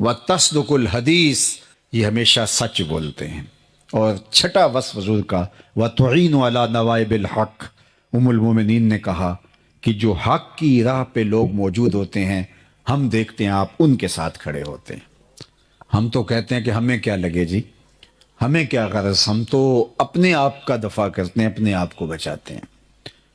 وتصدق الحدیث، یہ ہمیشہ سچ بولتے ہیں۔ اور چھٹا وصف حضور کا وتعین علی نوائب الحق، ام المومنین نے کہا کہ جو حق کی راہ پہ لوگ موجود ہوتے ہیں ہم دیکھتے ہیں آپ ان کے ساتھ کھڑے ہوتے ہیں۔ ہم تو کہتے ہیں کہ ہمیں کیا لگے جی، ہمیں کیا غرض، ہم تو اپنے آپ کا دفاع کرتے ہیں، اپنے آپ کو بچاتے ہیں۔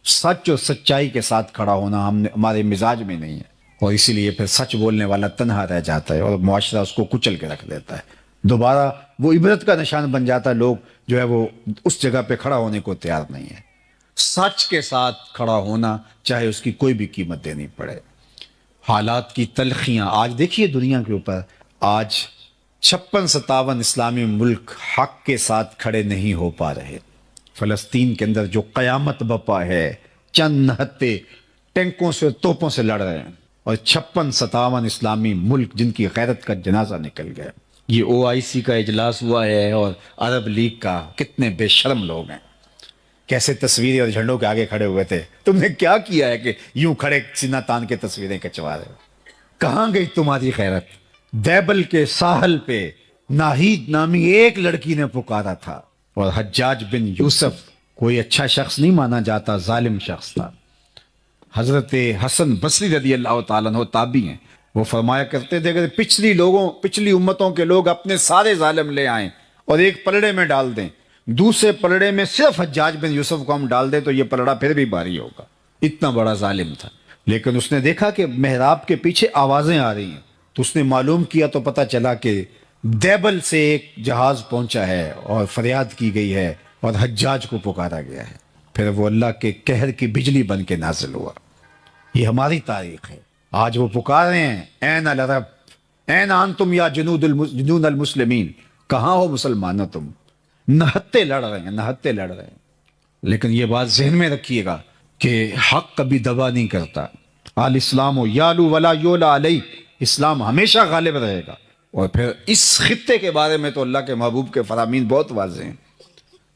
سچ اور سچائی کے ساتھ کھڑا ہونا ہمارے مزاج میں نہیں ہے، اور اسی لیے پھر سچ بولنے والا تنہا رہ جاتا ہے اور معاشرہ اس کو کچل کے رکھ دیتا ہے، دوبارہ وہ عبرت کا نشان بن جاتا ہے، لوگ جو ہے وہ اس جگہ پہ کھڑا ہونے کو تیار نہیں ہے۔ سچ کے ساتھ کھڑا ہونا چاہے اس کی کوئی بھی قیمت دینی پڑے۔ حالات کی تلخیاں آج دیکھیے دنیا کے اوپر، آج 56-57 اسلامی ملک حق کے ساتھ کھڑے نہیں ہو پا رہے۔ فلسطین کے اندر جو قیامت بپا ہے، چند نہتے ٹینکوں سے توپوں سے لڑ رہے ہیں، اور 56-57 اسلامی ملک جن کی غیرت کا جنازہ نکل گیا۔ یہ OIC کا اجلاس ہوا ہے اور عرب لیگ کا، کتنے بے شرم لوگ ہیں، کیسے تصویریں اور جھنڈوں کے آگے کھڑے ہوئے تھے۔ تم نے کیا کیا ہے کہ یوں کھڑے سینہ تان کے تصویریں کھنچوا رہے ہو؟ کہاں گئی تمہاری غیرت؟ دیبل کے ساحل پہ ناہید نامی ایک لڑکی نے پکارا تھا، اور حجاج بن یوسف کوئی اچھا شخص نہیں مانا جاتا، ظالم شخص تھا۔ حضرت حسن بصری رضی اللہ تعالیٰ عنہ تابعی ہیں، وہ فرمایا کرتے تھے کہ پچھلی امتوں کے لوگ اپنے سارے ظالم لے آئیں اور ایک پلڑے میں ڈال دیں، دوسرے پلڑے میں صرف حجاج بن یوسف کو ہم ڈال دیں تو یہ پلڑا پھر بھی بھاری ہوگا۔ اتنا بڑا ظالم تھا، لیکن اس نے دیکھا کہ محراب کے پیچھے آوازیں آ رہی ہیں، تو اس نے معلوم کیا تو پتہ چلا کہ دیبل سے ایک جہاز پہنچا ہے اور فریاد کی گئی ہے اور حجاج کو پکارا گیا ہے۔ پھر وہ اللہ کے قہر کی بجلی بن کے نازل ہوا۔ یہ ہماری تاریخ ہے۔ آج وہ پکار رہے ہیں این العرب این انتم یا جنود المسلمین، کہاں ہو مسلمانوں تم؟ نہتے لڑ رہے ہیں، نہتے لڑ رہے ہیں۔ لیکن یہ بات ذہن میں رکھیے گا کہ حق کبھی دبا نہیں کرتا۔ الاسلام یالو ولا یولا علیہ، اسلام ہمیشہ غالب رہے گا۔ اور پھر اس خطے کے بارے میں تو اللہ کے محبوب کے فرامین بہت واضح ہیں۔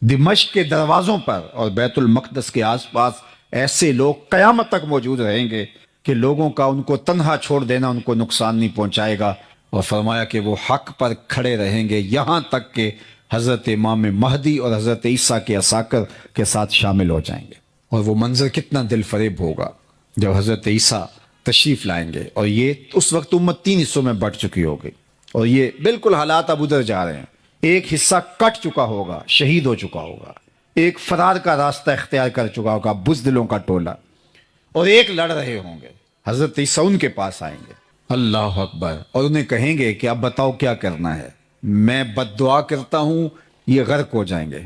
دمشق کے دروازوں پر اور بیت المقدس کے آس پاس ایسے لوگ قیامت تک موجود رہیں گے کہ لوگوں کا ان کو تنہا چھوڑ دینا ان کو نقصان نہیں پہنچائے گا، اور فرمایا کہ وہ حق پر کھڑے رہیں گے یہاں تک کہ حضرت امام مہدی اور حضرت عیسیٰ کے عساکر کے ساتھ شامل ہو جائیں گے۔ اور وہ منظر کتنا دل فریب ہوگا جب حضرت عیسیٰ تشریف لائیں گے، اور یہ اس وقت امت 3 حصوں میں بٹ چکی ہوگی، اور یہ بالکل حالات اب ادھر جا رہے ہیں۔ ایک حصہ کٹ چکا ہوگا، شہید ہو چکا ہوگا، ایک فرار کا راستہ اختیار کر چکا ہوگا، بزدلوں کا ٹولہ، اور ایک لڑ رہے ہوں گے۔ حضرت عیسیٰ ان کے پاس آئیں گے، اللہ اکبر، اور انہیں کہیں گے کہ اب بتاؤ کیا کرنا ہے، میں بد دعا کرتا ہوں یہ غرق ہو جائیں گے،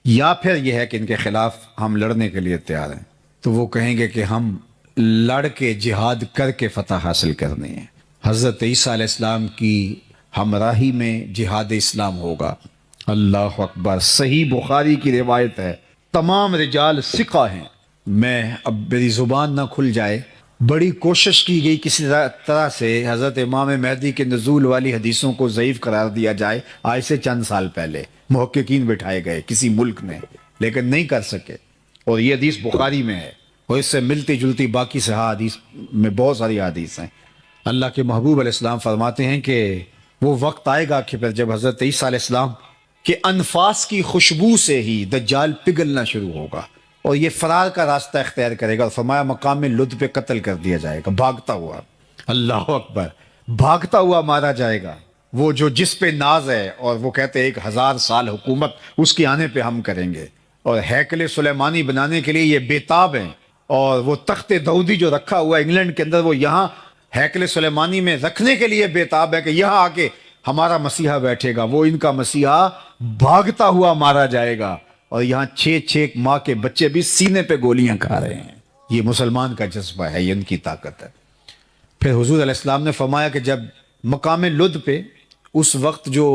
یا پھر یہ ہے کہ ان کے خلاف ہم لڑنے کے لیے تیار ہیں۔ تو وہ کہیں گے کہ ہم لڑ کے جہاد کر کے فتح حاصل کرنی ہے۔ حضرت عیسیٰ علیہ السلام کی ہمراہی میں جہاد اسلام ہوگا۔ اللہ اکبر، صحیح بخاری کی روایت ہے، تمام رجال ثقہ ہیں۔ میں اب میری زبان نہ کھل جائے، بڑی کوشش کی گئی کسی طرح سے حضرت امام مہدی کے نزول والی حدیثوں کو ضعیف قرار دیا جائے، آج سے چند سال پہلے محققین بٹھائے گئے کسی ملک میں، لیکن نہیں کر سکے، اور یہ حدیث بخاری میں ہے، اور اس سے ملتی جلتی باقی صحیح حدیث میں بہت ساری حدیث ہیں۔ اللہ کے محبوب علیہ السلام فرماتے ہیں کہ وہ وقت آئے گا کہ پھر جب حضرت عیسیٰ علیہ السلام کے انفاس کی خوشبو سے ہی دجال پگھلنا شروع ہوگا، اور یہ فرار کا راستہ اختیار کرے گا، اور فرمایا مقام میں لد پہ قتل کر دیا جائے گا، بھاگتا ہوا، اللہ اکبر، بھاگتا ہوا مارا جائے گا۔ وہ جو جس پہ ناز ہے، اور وہ کہتے ہیں 1000 سال حکومت اس کے آنے پہ ہم کریں گے، اور ہیکل سلیمانی بنانے کے لیے یہ بےتاب ہیں، اور وہ تخت داؤدی جو رکھا ہوا ہے انگلینڈ کے اندر، وہ یہاں ہیکل سلیمانی میں رکھنے کے لیے بےتاب ہے کہ یہاں آ کے ہمارا مسیحا بیٹھے گا۔ وہ ان کا مسیحا بھاگتا ہوا مارا جائے گا، اور یہاں 6 ماہ کے بچے بھی سینے پہ گولیاں کھا رہے ہیں۔ یہ مسلمان کا جذبہ ہے، یہ ان کی طاقت ہے۔ پھر حضور علیہ السلام نے فرمایا کہ جب مقام لد پہ اس وقت جو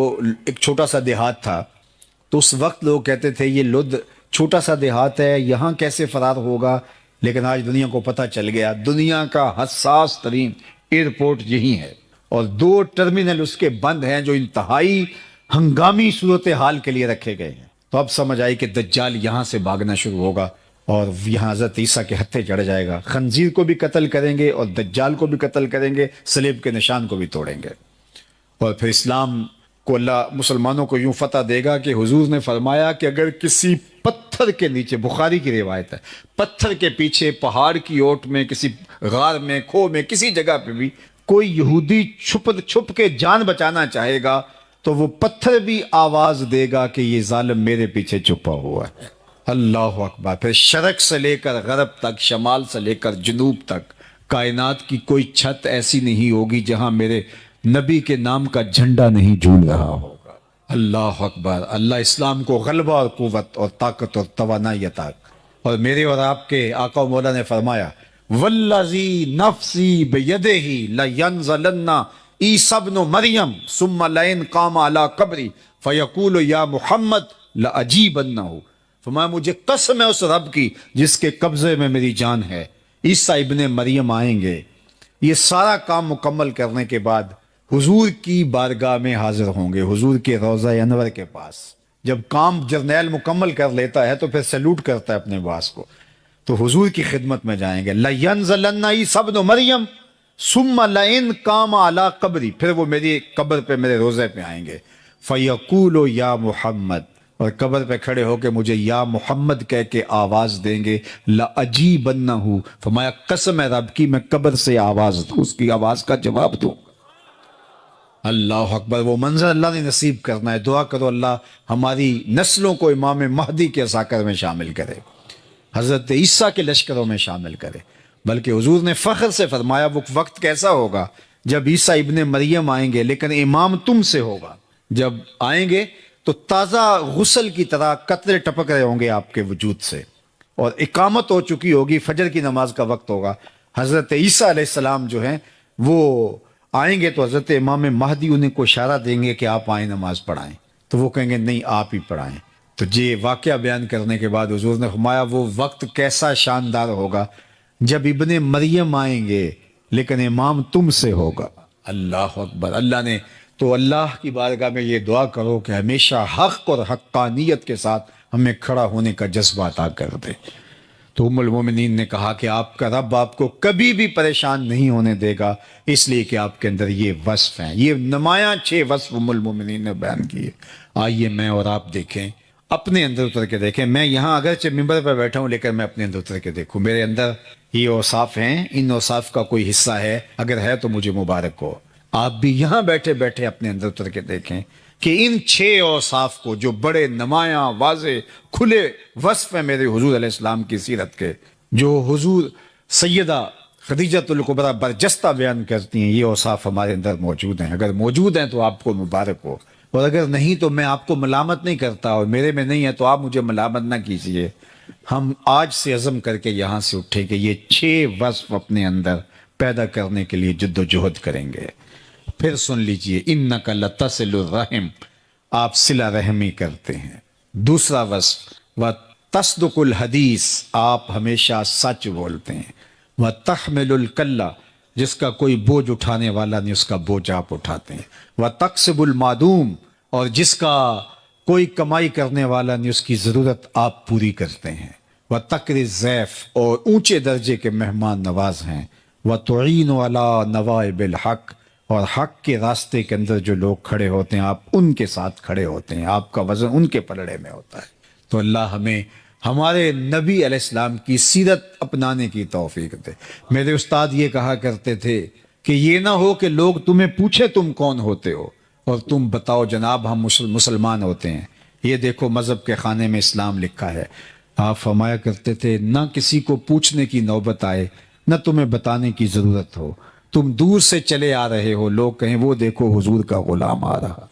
ایک چھوٹا سا دیہات تھا، تو اس وقت لوگ کہتے تھے یہ لد چھوٹا سا دیہات ہے، یہاں کیسے فرار ہوگا، لیکن آج دنیا کو پتہ چل گیا دنیا کا حساس ترین ایئرپورٹ یہی ہے، اور 2 ٹرمینل اس کے بند ہیں جو انتہائی ہنگامی صورتحال کے لیے رکھے گئے ہیں۔ تو اب سمجھ آئی کہ دجال یہاں سے بھاگنا شروع ہوگا، اور یہاں حضرت عیسیٰ کے ہتھے چڑھ جائے گا، خنزیر کو بھی قتل کریں گے اور دجال کو بھی قتل کریں گے، صلیب کے نشان کو بھی توڑیں گے۔ اور پھر اسلام کو اللہ مسلمانوں کو یوں فتح دے گا کہ حضور نے فرمایا کہ اگر کسی پتھر کے نیچے، بخاری کی روایت ہے، پتھر کے پیچھے، پہاڑ کی اوٹ میں، کسی غار میں، کھو میں، کسی جگہ پہ بھی کوئی یہودی چھپ کے جان بچانا چاہے گا تو وہ پتھر بھی آواز دے گا کہ یہ ظالم میرے پیچھے چھپا ہوا ہے۔ اللہ اکبر۔ پھر شرق سے لے کر غرب تک، شمال سے لے کر جنوب تک، کائنات کی کوئی چھت ایسی نہیں ہوگی جہاں میرے نبی کے نام کا جھنڈا نہیں جھول رہا ہوگا۔ اللہ اکبر۔ اللہ اسلام کو غلبہ اور قوت اور طاقت اور توانائی عطا۔ اور میرے اور آپ کے آقا و مولا نے فرمایا والذی نفسی بیدہ لینزلن عیسی ابن مریم ثم لئن قام علی قبری فیقول یا محمد لاجیبنہ، فرمایا مجھے قسم ہے اس رب کی جس کے قبضے میں میری جان ہے، عیسیٰ ابن مریم آئیں گے، یہ سارا کام مکمل کرنے کے بعد حضور کی بارگاہ میں حاضر ہوں گے، حضور کے روضہ انور کے پاس۔ جب کام جرنیل مکمل کر لیتا ہے تو پھر سیلوٹ کرتا ہے اپنے باس کو، تو حضور کی خدمت میں جائیں گے۔ لَيَنزَلَنَّ عِيسَىٰ ابْنُ مَرْيَمَ ثُمَّ لَئِن قَامَ عَلَىٰ قَبْرِي، پھر وہ میری قبر پہ، میرے روزے پہ آئیں گے۔ فَيَقُولُ يَا مُحَمَّد، اور قبر پہ کھڑے ہو کے مجھے یا محمد کہہ کے آواز دیں گے۔ لَأَجِيبَنَّهُ، فرمایا قسم ہے رب کی میں قبر سے آواز دوں، اس کی آواز کا جواب دوں۔ اللہ اکبر۔ وہ منظر اللہ نے نصیب کرنا ہے۔ دعا کرو اللہ ہماری نسلوں کو امام مہدی کے ذاکر میں شامل کرے، حضرت عیسیٰ کے لشکروں میں شامل کرے۔ بلکہ حضور نے فخر سے فرمایا وہ وقت کیسا ہوگا جب عیسیٰ ابن مریم آئیں گے لیکن امام تم سے ہوگا۔ جب آئیں گے تو تازہ غسل کی طرح قطرے ٹپک رہے ہوں گے آپ کے وجود سے، اور اقامت ہو چکی ہوگی، فجر کی نماز کا وقت ہوگا۔ حضرت عیسیٰ علیہ السلام جو ہیں وہ آئیں گے تو حضرت امام مہدی انہیں کو اشارہ دیں گے کہ آپ آئیں نماز پڑھائیں، تو وہ کہیں گے نہیں آپ ہی پڑھائیں۔ تو یہ واقعہ بیان کرنے کے بعد حضور نے فرمایا وہ وقت کیسا شاندار ہوگا جب ابن مریم آئیں گے لیکن امام تم سے ہوگا۔ اللہ اکبر۔ اللہ نے تو اللہ کی بارگاہ میں یہ دعا کرو کہ ہمیشہ حق اور حقانیت کے ساتھ ہمیں کھڑا ہونے کا جذبہ عطا کر دے۔ تو ام المومنین نے کہا کہ آپ کا رب آپ کو کبھی بھی پریشان نہیں ہونے دے گا، اس لیے کہ آپ کے اندر یہ وصف ہیں، یہ نمایاں 6 وصف ام المومنین نے بیان کیے۔ آئیے میں اور آپ دیکھیں، اپنے اندر اتر کے دیکھیں۔ میں یہاں اگرچہ ممبر پہ بیٹھا ہوں لیکن میں اپنے اندر اتر کے دیکھوں، میرے اندر یہ اوصاف ہیں، ان اوصاف کا کوئی حصہ ہے، اگر ہے تو مجھے مبارک ہو۔ آپ بھی یہاں بیٹھے بیٹھے اپنے اندر اتر کے دیکھیں کہ ان 6 اوصاف کو، جو بڑے نمایاں واضح کھلے وصف ہیں میرے حضور علیہ السلام کی سیرت کے، جو حضور سیدہ خدیجۃ الکبریٰ برجستہ بیان کرتی ہیں، یہ اوصاف ہمارے اندر موجود ہیں۔ اگر موجود ہیں تو آپ کو مبارک ہو، اور اگر نہیں تو میں آپ کو ملامت نہیں کرتا، اور میرے میں نہیں ہے تو آپ مجھے ملامت نہ کیجیے۔ ہم آج سے عزم کر کے یہاں سے اٹھے کہ یہ 6 وصف اپنے اندر پیدا کرنے کے لیے جد و جہد کریں گے۔ پھر سن لیجئے، انک لتصل الرحم، آپ صلہ رحمی کرتے ہیں۔ دوسرا وصف وتصدق الحدیث، آپ ہمیشہ سچ بولتے ہیں۔ وتحمل الکلہ، جس کا کوئی بوجھ اٹھانے والا نہیں اس کا بوجھ آپ اٹھاتے ہیں۔ وتکسب المعدوم، اور جس کا کوئی کمائی کرنے والا نہیں اس کی ضرورت آپ پوری کرتے ہیں۔ وتقری الضیف، اور اونچے درجے کے مہمان نواز ہیں۔ وتعین علی نوائب الحق، اور حق کے راستے کے اندر جو لوگ کھڑے ہوتے ہیں آپ ان کے ساتھ کھڑے ہوتے ہیں، آپ کا وزن ان کے پلڑے میں ہوتا ہے۔ تو اللہ ہمیں ہمارے نبی علیہ السلام کی سیرت اپنانے کی توفیق دے۔ میرے استاد یہ کہا کرتے تھے کہ یہ نہ ہو کہ لوگ تمہیں پوچھے تم کون ہوتے ہو اور تم بتاؤ جناب ہم مسلمان ہوتے ہیں۔ یہ دیکھو مذہب کے خانے میں اسلام لکھا ہے۔ آپ فرمایا کرتے تھے نہ کسی کو پوچھنے کی نوبت آئے، نہ تمہیں بتانے کی ضرورت ہو، تم دور سے چلے آ رہے ہو، لوگ کہیں وہ دیکھو حضور کا غلام آ رہا۔